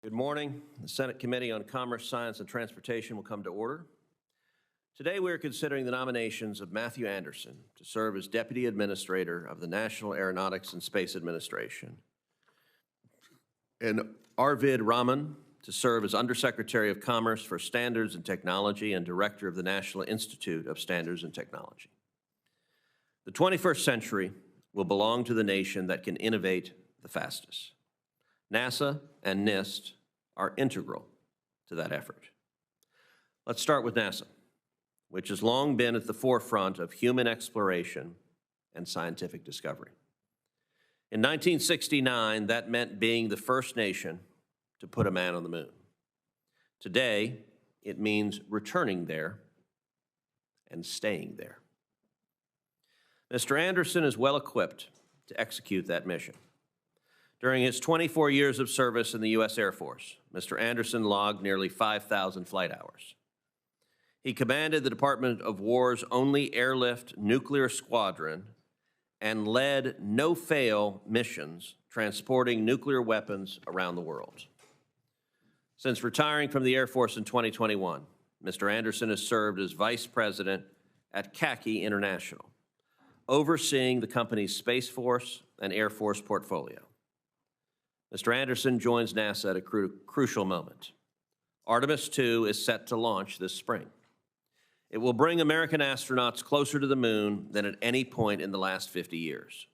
Good morning. The Senate Committee on Commerce, Science, and Transportation will come to order. Today we are considering the nominations of Matthew Anderson to serve as Deputy Administrator of the National Aeronautics and Space Administration, and Arvind Raman to serve as Undersecretary of Commerce for Standards and Technology and Director of the National Institute of Standards and Technology. The 21st century will belong to the nation that can innovate the fastest. NASA and NIST are integral to that effort. Let's start with NASA, which has long been at the forefront of human exploration and scientific discovery. In 1969, that meant being the first nation to put a man on the moon. Today, it means returning there and staying there. Mr. Anderson is well equipped to execute that mission. During his 24 years of service in the U.S. Air Force, Mr. Anderson logged nearly 5,000 flight hours. He commanded the Department of War's only airlift nuclear squadron and led no-fail missions transporting nuclear weapons around the world. Since retiring from the Air Force in 2021, Mr. Anderson has served as Vice President at CACI International, overseeing the company's Space Force and Air Force portfolio. Mr. Anderson joins NASA at a crucial moment. Artemis II is set to launch this spring. It will bring American astronauts closer to the moon than at any point in the last 50 years.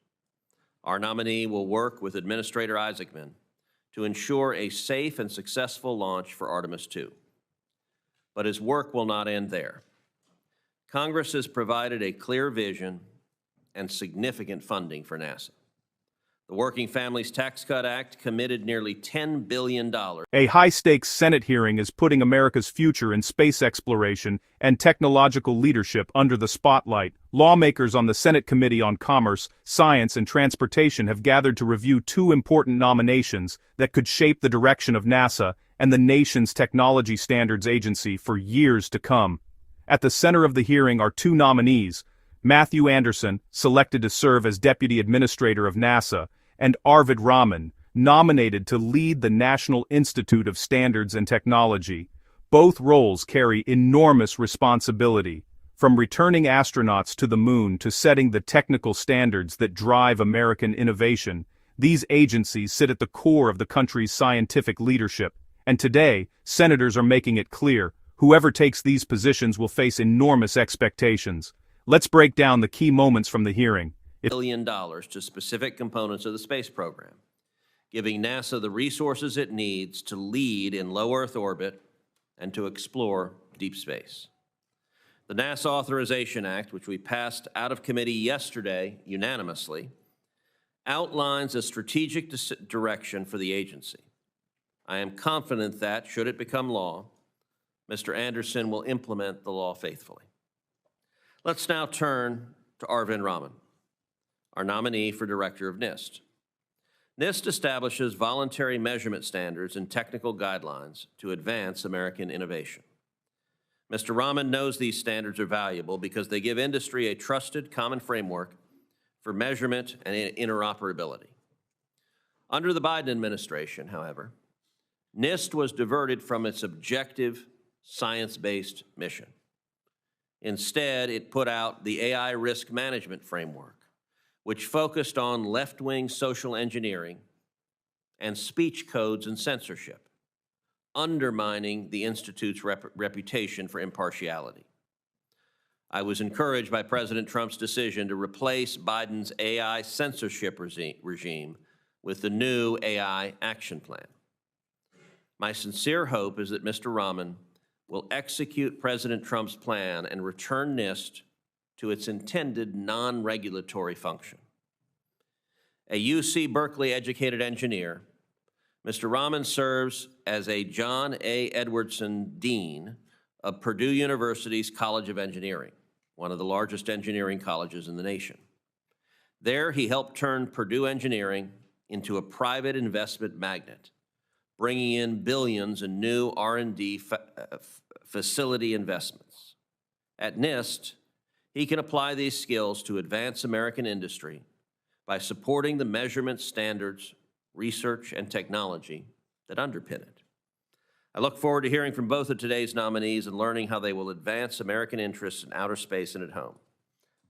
Our nominee will work with Administrator Isaacman to ensure a safe and successful launch for Artemis II. But his work will not end there. Congress has provided a clear vision and significant funding for NASA. The Working Families Tax Cut Act committed nearly $10 billion. A high-stakes Senate hearing is putting America's future in space exploration and technological leadership under the spotlight. Lawmakers on the Senate Committee on Commerce, Science, and Transportation have gathered to review two important nominations that could shape the direction of NASA and the nation's technology standards agency for years to come. At the center of the hearing are two nominees: Matthew Anderson, selected to serve as Deputy Administrator of NASA, and Arvind Raman, nominated to lead the National Institute of Standards and Technology. Both roles carry enormous responsibility, from returning astronauts to the moon to setting the technical standards that drive American innovation. These agencies sit at the core of the country's scientific leadership, and today, senators are making it clear, whoever takes these positions will face enormous expectations. Let's break down the key moments from the hearing. $1 billion to specific components of the space program, giving NASA the resources it needs to lead in low Earth orbit and to explore deep space. The NASA Authorization Act, which we passed out of committee yesterday unanimously, outlines a strategic direction for the agency. I am confident that, should it become law, Mr. Anderson will implement the law faithfully. Let's now turn to Arvind Raman, our nominee for Director of NIST. NIST establishes voluntary measurement standards and technical guidelines to advance American innovation. Mr. Raman knows these standards are valuable because they give industry a trusted common framework for measurement and interoperability. Under the Biden administration, however, NIST was diverted from its objective, science-based mission. Instead, it put out the AI Risk Management Framework, which focused on left-wing social engineering and speech codes and censorship, undermining the Institute's reputation for impartiality. I was encouraged by President Trump's decision to replace Biden's AI censorship regime with the new AI Action Plan. My sincere hope is that Mr. Raman will execute President Trump's plan and return NIST to its intended non-regulatory function. A UC Berkeley educated engineer, Mr. Raman serves as a John A. Edwardson Dean of Purdue University's College of Engineering, one of the largest engineering colleges in the nation. There, he helped turn Purdue Engineering into a private investment magnet, bringing in billions in new R&D facility investments. At NIST, he can apply these skills to advance American industry by supporting the measurement standards, research, and technology that underpin it. I look forward to hearing from both of today's nominees and learning how they will advance American interests in outer space and at home.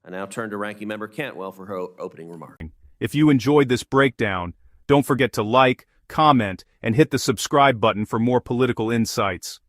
I now turn to Ranking Member Cantwell for her opening remarks. If you enjoyed this breakdown, don't forget to like, comment, and hit the subscribe button for more political insights.